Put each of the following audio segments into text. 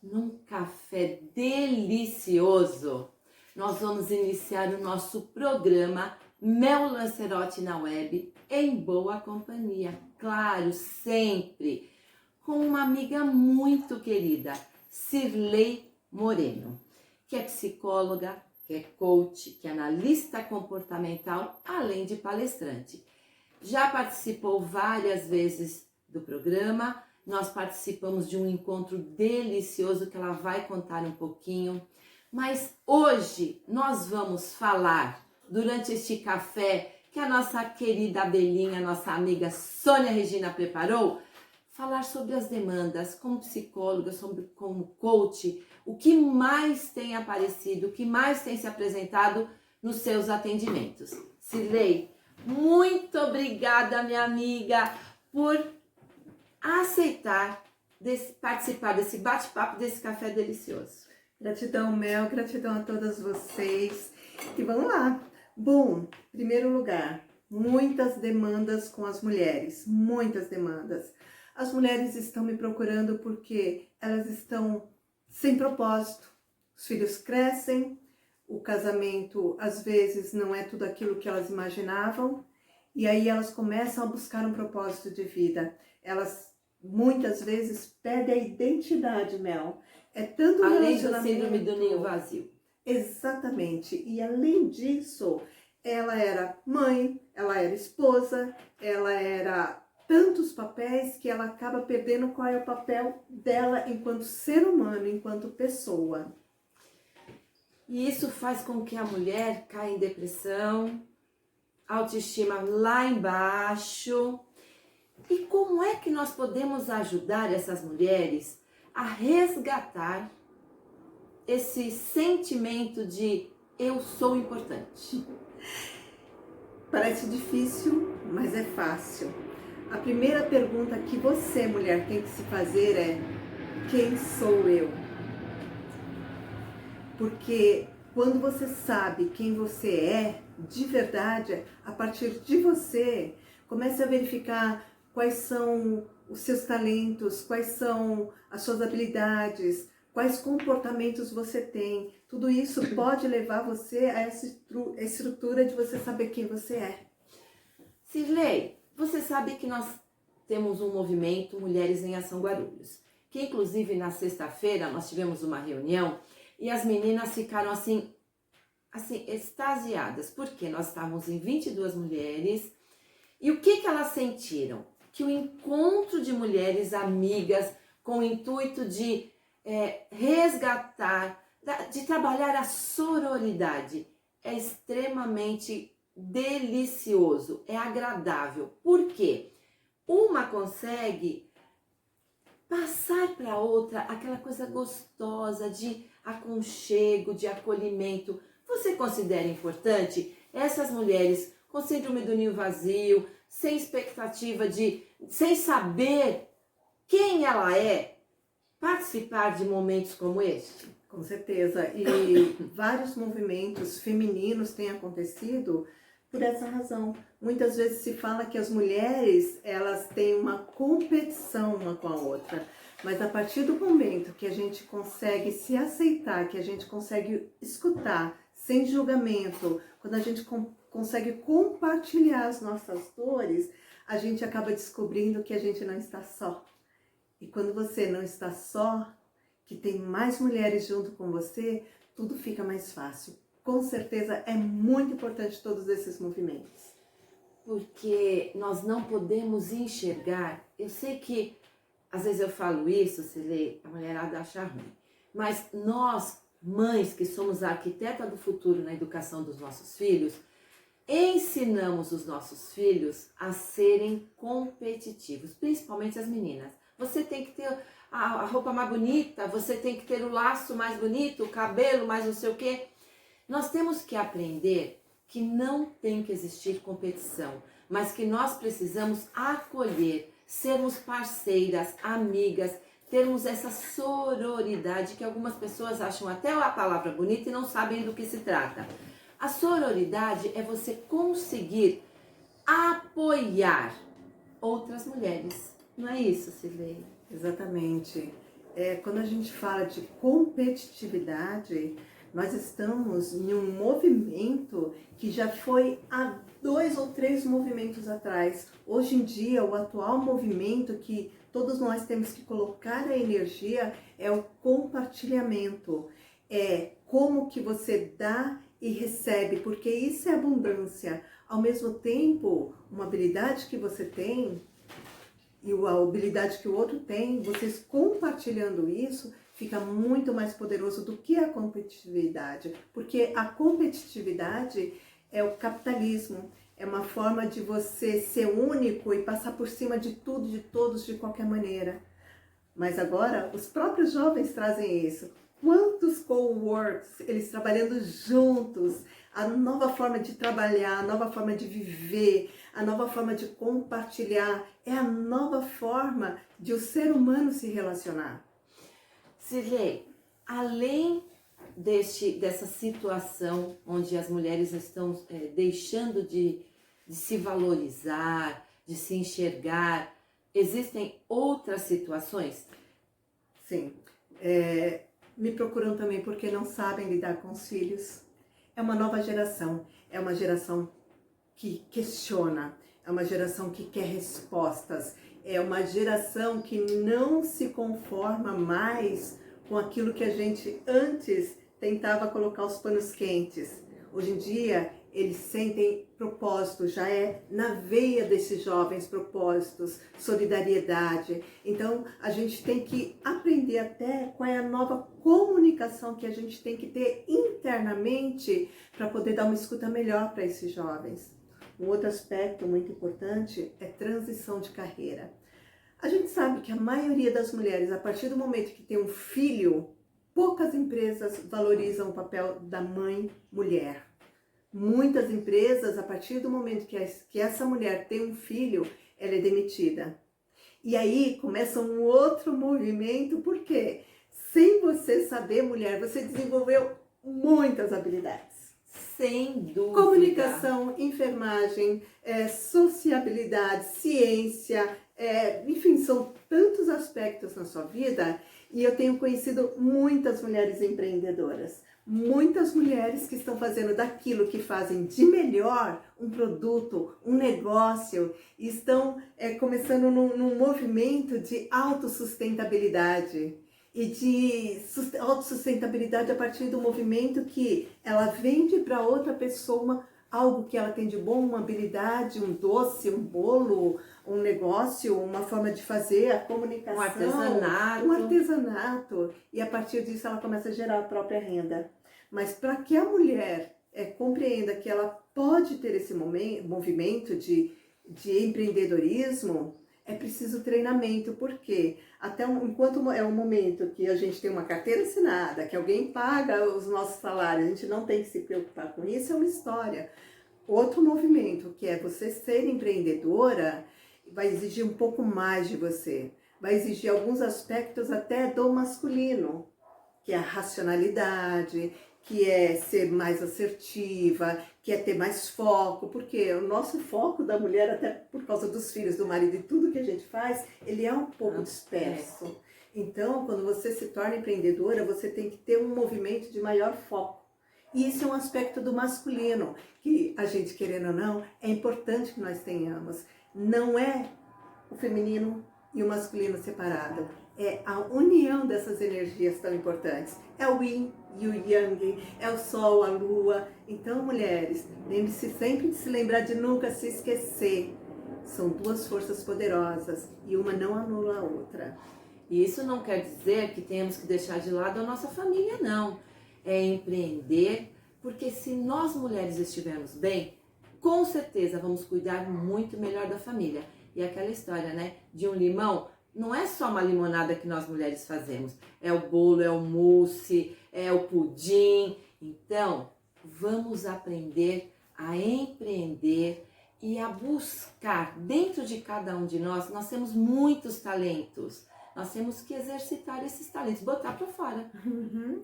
Num café delicioso, nós vamos iniciar o nosso programa Mel Lancerotti na Web, em boa companhia, claro, sempre, com uma amiga muito querida, Cirlei Moreno, que é psicóloga, que é coach, que é analista comportamental, além de palestrante. Já participou várias vezes do programa. Nós participamos de um encontro delicioso que ela vai contar um pouquinho. Mas hoje nós vamos falar, durante este café que a nossa querida Belinha, nossa amiga Sônia Regina preparou, falar sobre as demandas como psicóloga, como coach, o que mais tem aparecido, o que mais tem se apresentado nos seus atendimentos. Cirlei, muito obrigada, minha amiga, por aceitar participar desse bate-papo, desse café delicioso. Gratidão, Mel, gratidão a todas vocês. E vamos lá. Bom, em primeiro lugar, muitas demandas com as mulheres, muitas demandas. As mulheres estão me procurando porque elas estão sem propósito. Os filhos crescem, o casamento às vezes não é tudo aquilo que elas imaginavam, e aí elas começam a buscar um propósito de vida. Elas muitas vezes perdem a identidade, Mel. É tanto além do relacionamento... síndrome do ninho vazio. Exatamente. E além disso, ela era mãe, ela era esposa, ela era tantos papéis que ela acaba perdendo qual é o papel dela enquanto ser humano, enquanto pessoa. E isso faz com que a mulher caia em depressão, autoestima lá embaixo. E como é que nós podemos ajudar essas mulheres a resgatar esse sentimento de eu sou importante? Parece difícil, mas é fácil. A primeira pergunta que você, mulher, tem que se fazer é: quem sou eu? Porque quando você sabe quem você é, de verdade, a partir de você, comece a verificar quais são os seus talentos, quais são as suas habilidades, quais comportamentos você tem. Tudo isso pode levar você a essa estrutura de você saber quem você é. Cirlei, você sabe que nós temos um movimento Mulheres em Ação Guarulhos, que inclusive na sexta-feira nós tivemos uma reunião e as meninas ficaram assim extasiadas, porque nós estávamos em 22 mulheres e o que elas sentiram? Que o encontro de mulheres amigas com o intuito de resgatar, de trabalhar a sororidade é extremamente delicioso, é agradável. Por quê? Uma consegue passar para a outra aquela coisa gostosa de aconchego, de acolhimento. Você considera importante essas mulheres com síndrome do ninho vazio, sem expectativa sem saber quem ela é, participar de momentos como este? Com certeza. E vários movimentos femininos têm acontecido por essa razão. Muitas vezes se fala que as mulheres, elas têm uma competição uma com a outra. Mas a partir do momento que a gente consegue se aceitar, que a gente consegue escutar sem julgamento, quando a gente consegue compartilhar as nossas dores, a gente acaba descobrindo que a gente não está só. E quando você não está só, que tem mais mulheres junto com você, tudo fica mais fácil. Com certeza é muito importante todos esses movimentos. Porque nós não podemos enxergar, eu sei que às vezes eu falo isso, a mulherada acha ruim, mas nós, mães que somos a arquiteta do futuro na educação dos nossos filhos, ensinamos os nossos filhos a serem competitivos, principalmente as meninas. Você tem que ter a roupa mais bonita, você tem que ter o laço mais bonito, o cabelo mais não sei o quê. Nós temos que aprender que não tem que existir competição, mas que nós precisamos acolher, sermos parceiras, amigas, termos essa sororidade que algumas pessoas acham até a palavra bonita e não sabem do que se trata. A sororidade é você conseguir apoiar outras mulheres. Não é isso, Cirlei? Exatamente. Quando a gente fala de competitividade, nós estamos em um movimento que já foi há 2 ou 3 movimentos atrás. Hoje em dia, o atual movimento que todos nós temos que colocar a energia é o compartilhamento. É como que você dá e recebe, porque isso é abundância. Ao mesmo tempo, uma habilidade que você tem e a habilidade que o outro tem, vocês compartilhando isso, fica muito mais poderoso do que a competitividade. Porque a competitividade é o capitalismo, é uma forma de você ser único e passar por cima de tudo, de todos, de qualquer maneira. Mas agora, os próprios jovens trazem isso. Quantos co-works, eles trabalhando juntos, a nova forma de trabalhar, a nova forma de viver, a nova forma de compartilhar, é a nova forma de o ser humano se relacionar. Cirlei, além dessa situação onde as mulheres estão deixando de se valorizar, de se enxergar, existem outras situações? Sim. Me procuram também porque não sabem lidar com os filhos. É uma nova geração, é uma geração que questiona, é uma geração que quer respostas, é uma geração que não se conforma mais com aquilo que a gente antes tentava colocar os panos quentes. Hoje em dia, eles sentem propósito, já é na veia desses jovens propósitos, solidariedade. Então, a gente tem que aprender até qual é a nova comunicação que a gente tem que ter internamente para poder dar uma escuta melhor para esses jovens. Um outro aspecto muito importante é transição de carreira. A gente sabe que a maioria das mulheres, a partir do momento que tem um filho, poucas empresas valorizam o papel da mãe mulher. Muitas empresas, a partir do momento que essa mulher tem um filho, ela é demitida. E aí começa um outro movimento, porque sem você saber, mulher, você desenvolveu muitas habilidades. Sem dúvida. Comunicação, enfermagem, sociabilidade, ciência, enfim, são tantos aspectos na sua vida. E eu tenho conhecido muitas mulheres empreendedoras. Muitas mulheres que estão fazendo daquilo que fazem de melhor um produto, um negócio, e estão começando num movimento de autossustentabilidade. E de autossustentabilidade a partir do movimento que ela vende para outra pessoa algo que ela tem de bom, uma habilidade, um doce, um bolo, um negócio, uma forma de fazer, a comunicação. Um artesanato. E a partir disso ela começa a gerar a própria renda. Mas para que a mulher compreenda que ela pode ter esse movimento de empreendedorismo, é preciso treinamento, porque enquanto é um momento que a gente tem uma carteira assinada, que alguém paga os nossos salários, a gente não tem que se preocupar com isso, é uma história. Outro movimento, que é você ser empreendedora, vai exigir um pouco mais de você. Vai exigir alguns aspectos até do masculino, que é a racionalidade, que é ser mais assertiva, que é ter mais foco, porque o nosso foco da mulher, até por causa dos filhos, do marido e tudo que a gente faz, ele é um pouco disperso. Então, quando você se torna empreendedora, você tem que ter um movimento de maior foco. E isso é um aspecto do masculino, que a gente, querendo ou não, é importante que nós tenhamos. Não é o feminino e o masculino separado. É a união dessas energias tão importantes. É o yin e o yang, é o sol, a lua. Então, mulheres, lembre-se sempre de se lembrar de nunca se esquecer. São duas forças poderosas e uma não anula a outra. E isso não quer dizer que tenhamos que deixar de lado a nossa família, não. É empreender, porque se nós mulheres estivermos bem, com certeza vamos cuidar muito melhor da família. E aquela história, né, de um limão, não é só uma limonada que nós mulheres fazemos. É o bolo, é o mousse, é o pudim. Então, vamos aprender a empreender e a buscar dentro de cada um de nós temos muitos talentos. Nós temos que exercitar esses talentos, botar para fora. Uhum.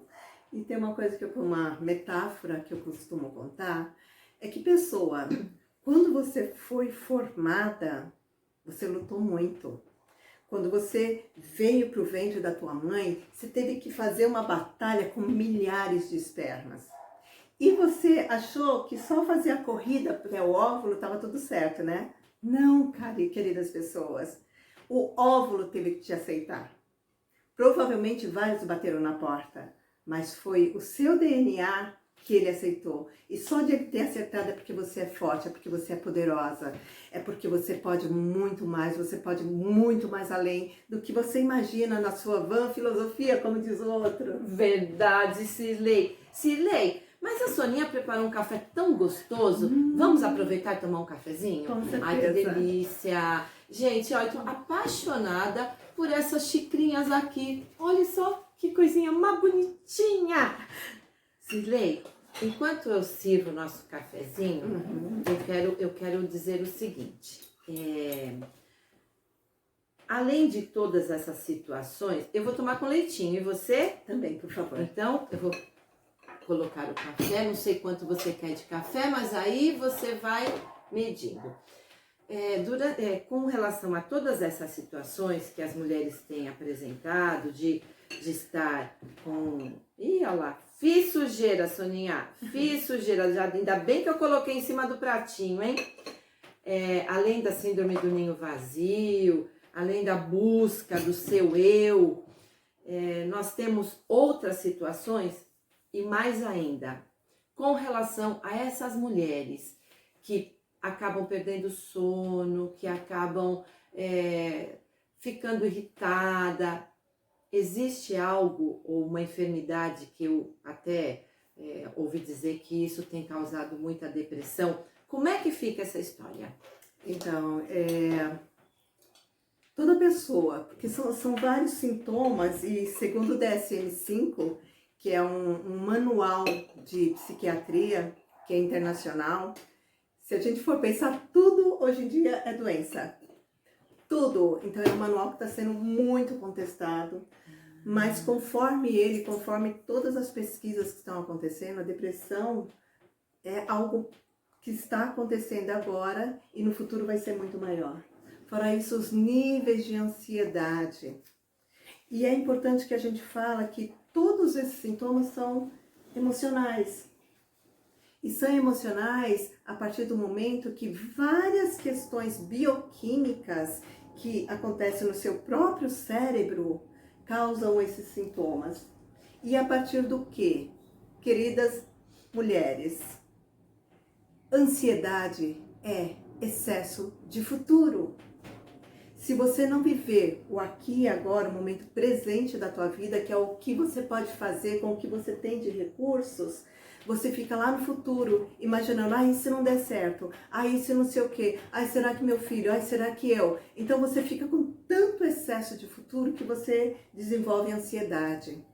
E tem uma coisa uma metáfora que eu costumo contar, é que pessoa, quando você foi formada, você lutou muito. Quando você veio para o ventre da tua mãe, você teve que fazer uma batalha com milhares de espermas. E você achou que só fazer a corrida até o óvulo estava tudo certo, né? Não, queridas pessoas. O óvulo teve que te aceitar. Provavelmente vários bateram na porta, mas foi o seu DNA que ele aceitou. E só de ele ter acertado é porque você é forte, é porque você é poderosa, é porque você pode muito mais, você pode muito mais além do que você imagina na sua vã filosofia, como diz o outro. Verdade, Cirlei. Cirlei, mas a Soninha preparou um café tão gostoso. Vamos aproveitar e tomar um cafezinho? Com certeza. Ai, que delícia. Gente, ó, eu tô apaixonada por essas xicrinhas aqui. Olha só que coisinha mais bonitinha. Cirlei, enquanto eu sirvo o nosso cafezinho, eu quero dizer o seguinte. Além de todas essas situações, eu vou tomar com leitinho. E você? Também, por favor. Então, eu vou colocar o café. Não sei quanto você quer de café, mas aí você vai medindo. Com relação a todas essas situações que as mulheres têm apresentado, de estar com... Ih, olha lá, fiz sujeira, Soninha, fiz sujeira. Ainda bem que eu coloquei em cima do pratinho, hein? Além da síndrome do ninho vazio, além da busca do seu eu, nós temos outras situações e mais ainda, com relação a essas mulheres que acabam perdendo sono, que acabam ficando irritada. Existe algo ou uma enfermidade que eu até ouvi dizer que isso tem causado muita depressão. Como é que fica essa história? Então, toda pessoa, porque são vários sintomas e segundo o DSM-5, que é um manual de psiquiatria, que é internacional, se a gente for pensar, tudo hoje em dia é doença. Tudo. Então é um manual que está sendo muito contestado, mas conforme todas as pesquisas que estão acontecendo, a depressão é algo que está acontecendo agora e no futuro vai ser muito maior. Fora isso, os níveis de ansiedade. E é importante que a gente fala que todos esses sintomas são emocionais. E são emocionais a partir do momento que várias questões bioquímicas que acontecem no seu próprio cérebro causam esses sintomas. E a partir do quê? Queridas mulheres, ansiedade é excesso de futuro. Se você não viver o aqui e agora, o momento presente da tua vida, que é o que você pode fazer com o que você tem de recursos, você fica lá no futuro, imaginando, e se não der certo? E se não sei o quê? Será que meu filho? Será que eu? Então você fica com tanto excesso de futuro que você desenvolve ansiedade.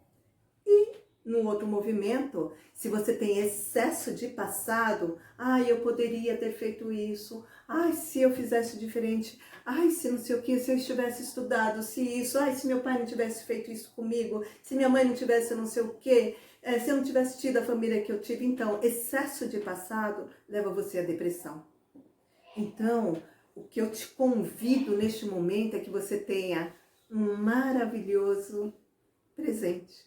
E no outro movimento, se você tem excesso de passado, eu poderia ter feito isso, se eu fizesse diferente, se não sei o que, se eu tivesse estudado, se meu pai não tivesse feito isso comigo, se minha mãe não tivesse não sei o que, se eu não tivesse tido a família que eu tive. Então, excesso de passado leva você à depressão. Então, o que eu te convido neste momento é que você tenha um maravilhoso presente.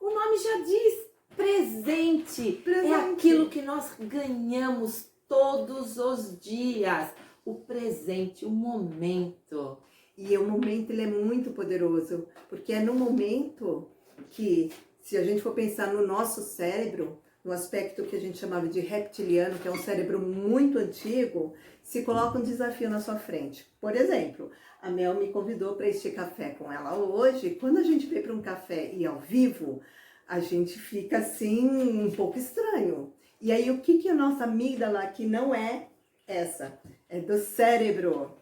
O nome já diz presente. É aquilo que nós ganhamos todos os dias. O presente, o momento. E o momento ele é muito poderoso, porque é no momento que, se a gente for pensar no nosso cérebro, no aspecto que a gente chamava de reptiliano, que é um cérebro muito antigo, se coloca um desafio na sua frente. Por exemplo, a Mel me convidou para este café com ela hoje. Quando a gente veio para um café e ao vivo, a gente fica assim um pouco estranho. E aí o que a nossa amígdala, que não é essa, é do cérebro,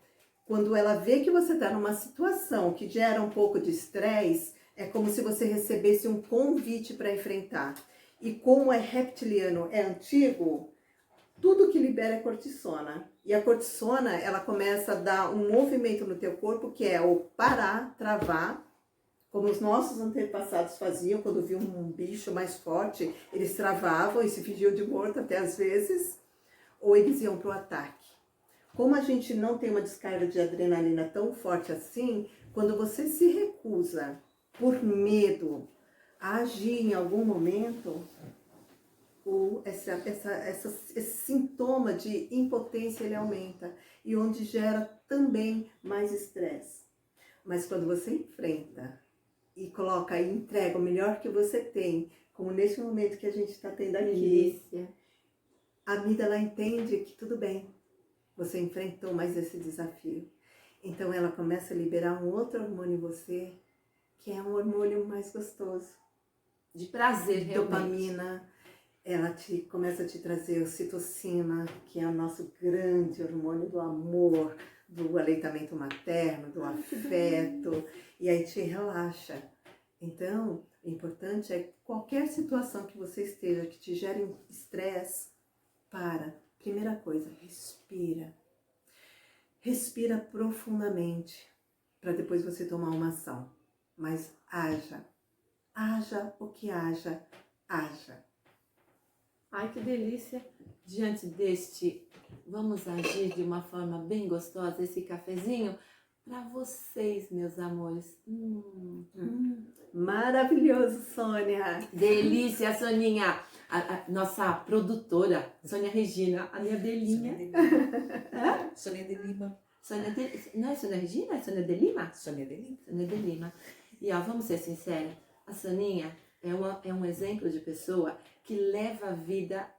quando ela vê que você está numa situação que gera um pouco de estresse, é como se você recebesse um convite para enfrentar. E como é reptiliano, é antigo, tudo que libera é cortisona. E a cortisona, ela começa a dar um movimento no teu corpo, que é o parar, travar, como os nossos antepassados faziam, quando viam um bicho mais forte, eles travavam e se fingiam de morto até às vezes, ou eles iam para o ataque. Como a gente não tem uma descarga de adrenalina tão forte assim, quando você se recusa por medo a agir em algum momento, esse sintoma de impotência ele aumenta e onde gera também mais estresse. Mas quando você enfrenta e coloca e entrega o melhor que você tem, como nesse momento que a gente está tendo aqui, Delícia. a vida ela entende que tudo bem, você enfrentou mais esse desafio. Então ela começa a liberar um outro hormônio em você, que é um hormônio mais gostoso. De prazer, realmente. Dopamina. Ela começa a te trazer ocitocina, que é o nosso grande hormônio do amor, do aleitamento materno, do afeto, e aí te relaxa. Então, o importante é que qualquer situação que você esteja que te gere estresse, primeira coisa, respira. Respira profundamente, para depois você tomar uma ação. Mas haja o que haja. Ai, que delícia! Diante deste, vamos agir de uma forma bem gostosa, esse cafezinho, para vocês, meus amores. Maravilhoso, Sônia! Delícia, Soninha! A nossa produtora, Sônia Regina, a minha Belinha. Sônia de Lima. Não é Sônia Regina? É Sônia de Lima? Sônia de Lima. Sônia de Lima. E ó, vamos ser sinceros, a Soninha é um exemplo de pessoa que leva a vida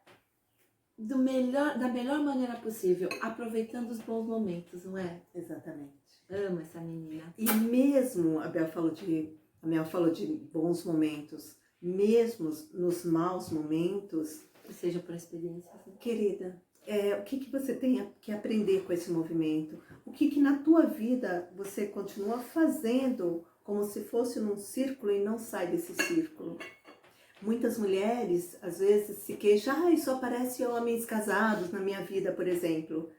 da melhor maneira possível, aproveitando os bons momentos, não é? Exatamente. Amo essa menina. E mesmo, a Mel falou de bons momentos, mesmo nos maus momentos, Que seja por experiência. Né? querida, o que você tem que aprender com esse movimento? O que na tua vida você continua fazendo como se fosse num círculo e não sai desse círculo? Muitas mulheres, às vezes, se queixam, só aparecem homens casados na minha vida, por exemplo.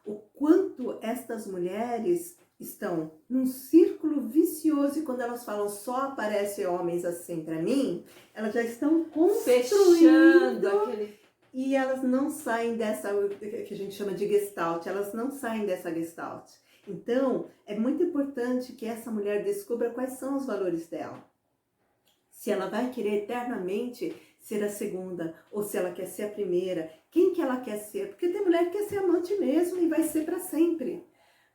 O quanto estas mulheres estão num círculo vicioso e quando elas falam só aparecem homens assim para mim, elas já estão construindo aquele... e elas não saem dessa, que a gente chama de gestalt, elas não saem dessa gestalt. Então, é muito importante que essa mulher descubra quais são os valores dela. Se ela vai querer eternamente ser a segunda, ou se ela quer ser a primeira, quem que ela quer ser? Porque tem mulher que quer ser amante mesmo e vai ser para sempre.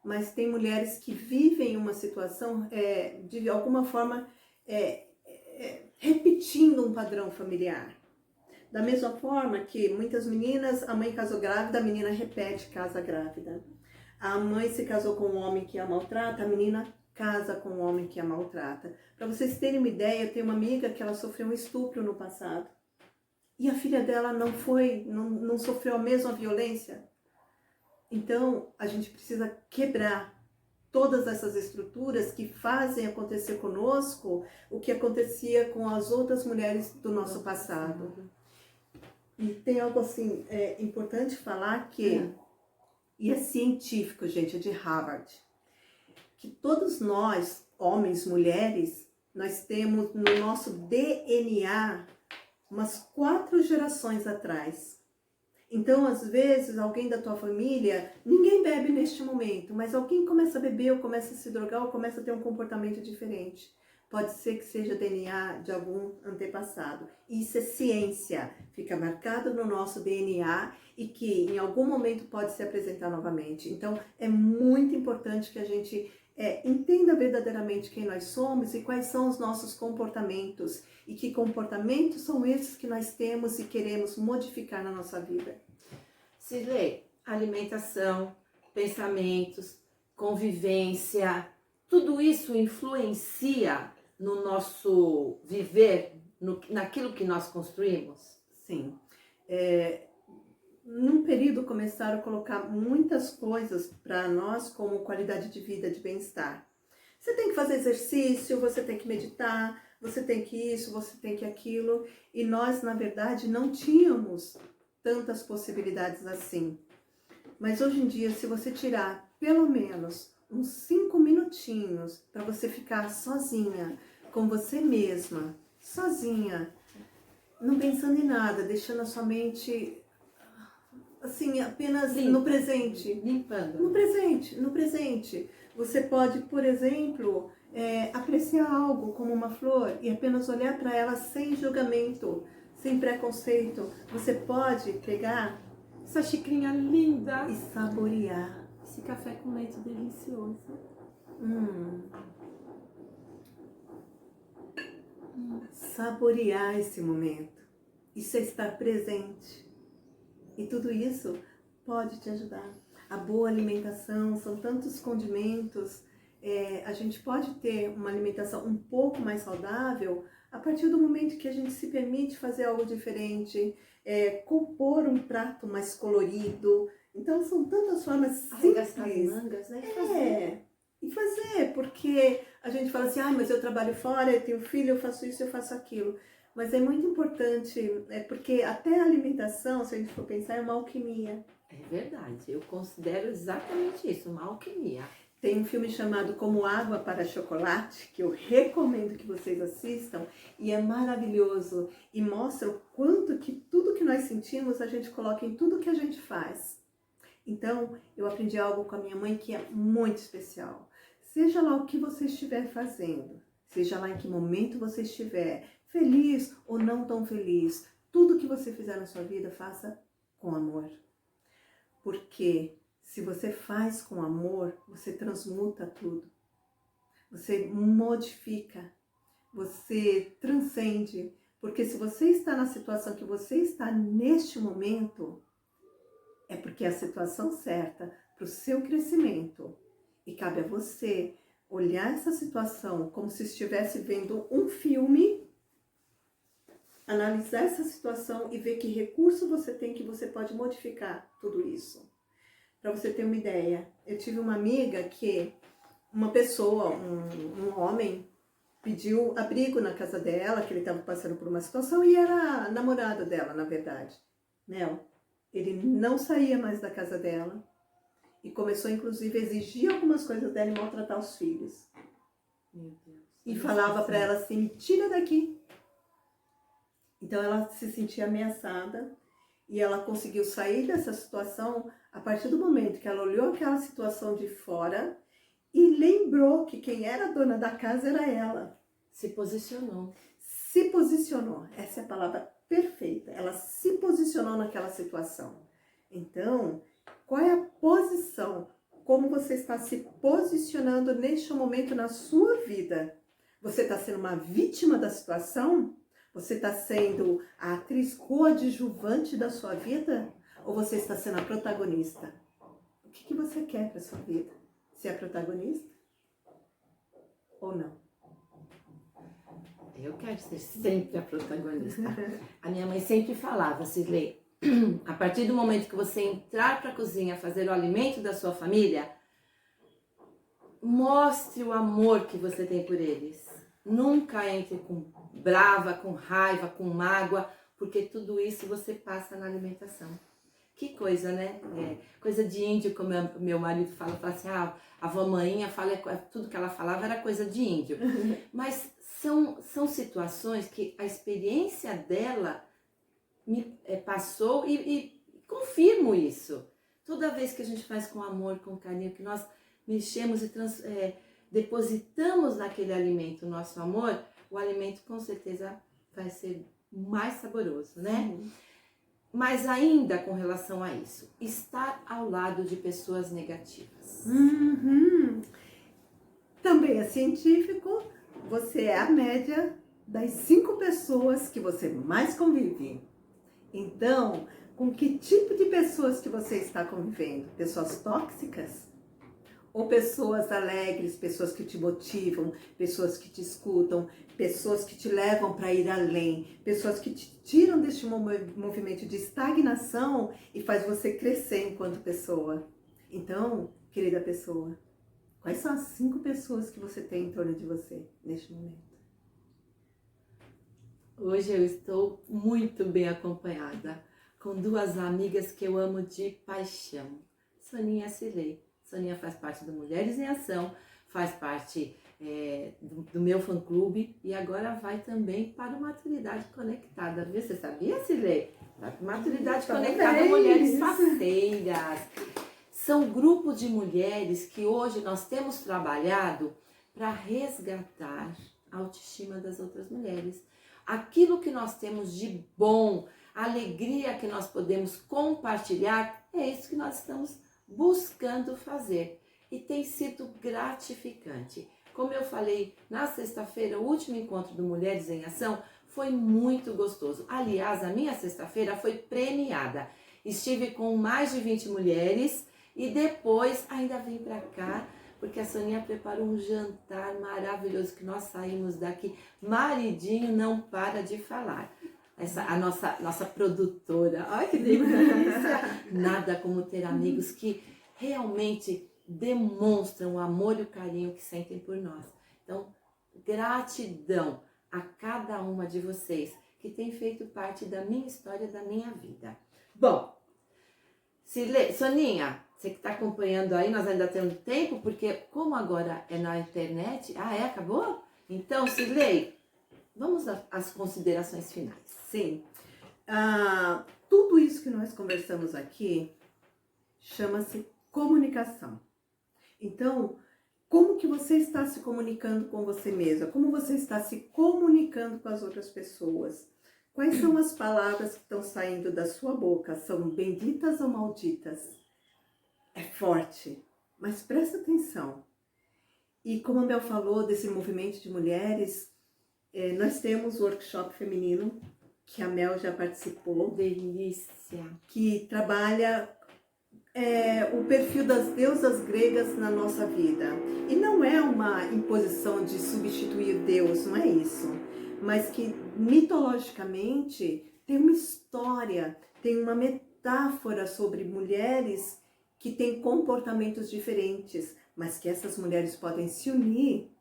Mas tem mulheres que vivem uma situação, de alguma forma, repetindo um padrão familiar. Da mesma forma que muitas meninas, a mãe casou grávida, a menina repete, casa grávida. A mãe se casou com um homem que a maltrata, a menina casa com um homem que a maltrata. Para vocês terem uma ideia, eu tenho uma amiga que ela sofreu um estupro no passado. E a filha dela não sofreu a mesma violência. Então, a gente precisa quebrar todas essas estruturas que fazem acontecer conosco o que acontecia com as outras mulheres do nosso passado. E tem algo assim, importante falar que, e é científico, gente, é de Harvard, que todos nós, homens, mulheres, nós temos no nosso DNA umas 4 gerações atrás. Então, às vezes, alguém da tua família, ninguém bebe neste momento, mas alguém começa a beber, ou começa a se drogar, ou começa a ter um comportamento diferente. Pode ser que seja DNA de algum antepassado. Isso é ciência, fica marcado no nosso DNA e que em algum momento pode se apresentar novamente. Então, é muito importante que a gente entenda verdadeiramente quem nós somos e quais são os nossos comportamentos. E que comportamentos são esses que nós temos e queremos modificar na nossa vida. Cirlei, alimentação, pensamentos, convivência, tudo isso influencia no nosso viver, naquilo que nós construímos? Sim. Num período começaram a colocar muitas coisas para nós como qualidade de vida, de bem-estar. Você tem que fazer exercício, você tem que meditar, você tem que isso, você tem que aquilo. E nós, na verdade, não tínhamos tantas possibilidades assim. Mas hoje em dia, se você tirar pelo menos uns 5 minutinhos para você ficar sozinha, com você mesma, sozinha, não pensando em nada, deixando a sua mente assim, apenas no presente. Limpando. No presente. Você pode, por exemplo, apreciar algo como uma flor e apenas olhar para ela sem julgamento, sem preconceito. Você pode pegar Essa xicrinha linda. e saborear. Esse café com leite delicioso. Saborear esse momento. Isso é estar presente. E tudo isso pode te ajudar. A boa alimentação, são tantos condimentos. A gente pode ter uma alimentação um pouco mais saudável a partir do momento que a gente se permite fazer algo diferente, compor um prato mais colorido. Então são tantas formas Arregaçar as simples. mangas, né? E fazer, porque a gente fala assim, mas eu trabalho fora, eu tenho filho, eu faço isso, eu faço aquilo. Mas é muito importante, porque até a alimentação, se a gente for pensar, é uma alquimia. É verdade, eu considero exatamente isso, uma alquimia. Tem um filme chamado Como Água para Chocolate, que eu recomendo que vocês assistam, e é maravilhoso, e mostra o quanto que tudo que nós sentimos, a gente coloca em tudo que a gente faz. Então, eu aprendi algo com a minha mãe que é muito especial. Seja lá o que você estiver fazendo, seja lá em que momento você estiver, feliz ou não tão feliz, tudo que você fizer na sua vida, faça com amor. Porque se você faz com amor, você transmuta tudo. Você modifica, você transcende. Porque se você está na situação que você está neste momento, é porque é a situação certa para o seu crescimento. E cabe a você olhar essa situação como se estivesse vendo um filme, analisar essa situação e ver que recurso você tem que você pode modificar tudo isso. Para você ter uma ideia, eu tive uma amiga que uma pessoa, um homem, pediu abrigo na casa dela, que ele estava passando por uma situação e era namorado dela, na verdade. Ele não saía mais da casa dela e começou, inclusive, a exigir algumas coisas dela e maltratar os filhos. Meu Deus. E falava para ela assim, me tira daqui. Então ela se sentia ameaçada e ela conseguiu sair dessa situação a partir do momento que ela olhou aquela situação de fora e lembrou que quem era a dona da casa era ela. Se posicionou. Se posicionou, essa é a palavra perfeita. Ela se posicionou naquela situação. Então, qual é a posição? Como você está se posicionando neste momento na sua vida? Você está sendo uma vítima da situação? Você está sendo a atriz coadjuvante da sua vida? Ou você está sendo a protagonista? O que você quer para a sua vida? Ser a protagonista? Ou não? Eu quero ser sempre a protagonista. A minha mãe sempre falava, Cirlei, a partir do momento que você entrar para a cozinha fazer o alimento da sua família, mostre o amor que você tem por eles. Nunca entre com brava, com raiva, com mágoa, porque tudo isso você passa na alimentação. Que coisa, né? Coisa de índio, como meu marido fala assim, a avó Mainha fala, tudo que ela falava era coisa de índio. Mas são situações que a experiência dela me passou e confirmo isso. Toda vez que a gente faz com amor, com carinho, que nós mexemos e depositamos naquele alimento o nosso amor, o alimento com certeza vai ser mais saboroso, né? Sim. Mas ainda com relação a isso, estar ao lado de pessoas negativas. Também é científico, você é a média das 5 pessoas que você mais convive. Então, com que tipo de pessoas que você está convivendo? Pessoas tóxicas? Ou pessoas alegres, pessoas que te motivam, pessoas que te escutam, pessoas que te levam para ir além, pessoas que te tiram deste movimento de estagnação e faz você crescer enquanto pessoa. Então, querida pessoa, quais são as 5 pessoas que você tem em torno de você neste momento? Hoje eu estou muito bem acompanhada. com duas amigas que eu amo de paixão, Soninha e Cirlei. Soninha faz parte do Mulheres em Ação, faz parte do meu fã-clube e agora vai também para o Maturidade Conectada. Viu? Você sabia, Cirlei? Vai para o Maturidade Conectada Mulheres Faceiras. São grupos de mulheres que hoje nós temos trabalhado para resgatar a autoestima das outras mulheres. Aquilo que nós temos de bom, a alegria que nós podemos compartilhar, é isso que nós estamos buscando fazer. E tem sido gratificante. Como eu falei na sexta-feira, o último encontro do Mulheres em Ação foi muito gostoso. Aliás, a minha sexta-feira foi premiada. Estive com mais de 20 mulheres e depois ainda vim para cá, porque a Soninha preparou um jantar maravilhoso que nós saímos daqui. Maridinho não para de falar. A nossa produtora, olha que delícia! Nada como ter amigos que realmente demonstram o amor e o carinho que sentem por nós. Então, gratidão a cada uma de vocês que tem feito parte da minha história, da minha vida. Bom, Soninha, você que está acompanhando aí, nós ainda temos tempo, porque como agora é na internet... acabou? Então, Cirlei, vamos às considerações finais. Sim. Tudo isso que nós conversamos aqui chama-se comunicação. Então, como que você está se comunicando com você mesma? Como você está se comunicando com as outras pessoas? Quais são as palavras que estão saindo da sua boca? São benditas ou malditas? É forte, mas presta atenção. E como a Mel falou desse movimento de mulheres, nós temos o workshop feminino, que a Mel já participou. Delícia! Que trabalha o perfil das deusas gregas na nossa vida. E não é uma imposição de substituir Deus, não é isso. Mas que mitologicamente tem uma história, tem uma metáfora sobre mulheres que têm comportamentos diferentes, mas que essas mulheres podem se unir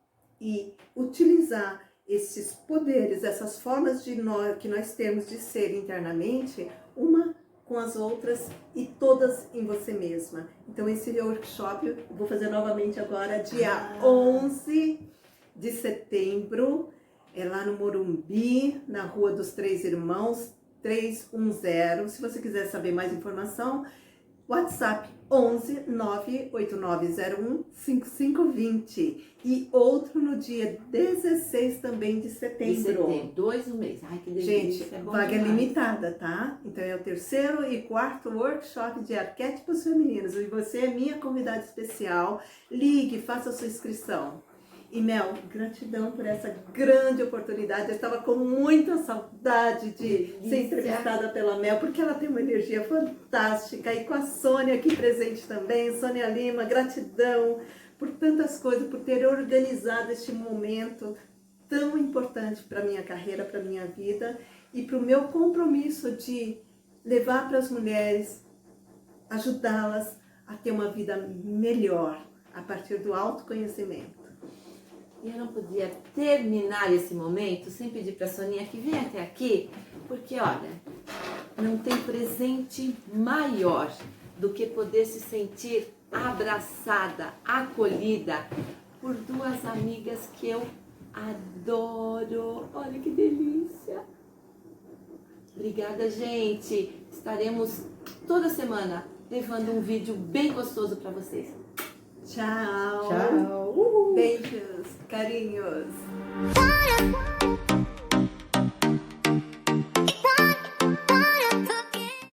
e utilizar esses poderes, essas formas que nós temos de ser internamente, uma com as outras e todas em você mesma. Então esse workshop eu vou fazer novamente agora, dia 11 de setembro, lá no Morumbi, na Rua dos Três Irmãos, 310. Se você quiser saber mais informação, WhatsApp 11 98901 5520. E outro no dia 16 também de setembro. 2 no mês. Ai, que delícia. Gente, vaga limitada, tá? Então é o 3º e 4º workshop de arquétipos femininos. E você é minha convidada especial. Ligue, faça a sua inscrição. E Mel, gratidão por essa grande oportunidade. Eu estava com muita saudade de ser entrevistada pela Mel, porque ela tem uma energia fantástica. E com a Sônia aqui presente também, Sônia Lima, gratidão por tantas coisas, por ter organizado este momento tão importante para a minha carreira, para a minha vida e para o meu compromisso de levar para as mulheres, ajudá-las a ter uma vida melhor a partir do autoconhecimento. E eu não podia terminar esse momento sem pedir para a Soninha que venha até aqui, porque olha, não tem presente maior do que poder se sentir abraçada, acolhida por duas amigas que eu adoro. Olha que delícia! Obrigada, gente! Estaremos toda semana levando um vídeo bem gostoso para vocês. Tchau! Tchau! Beijos, carinhos!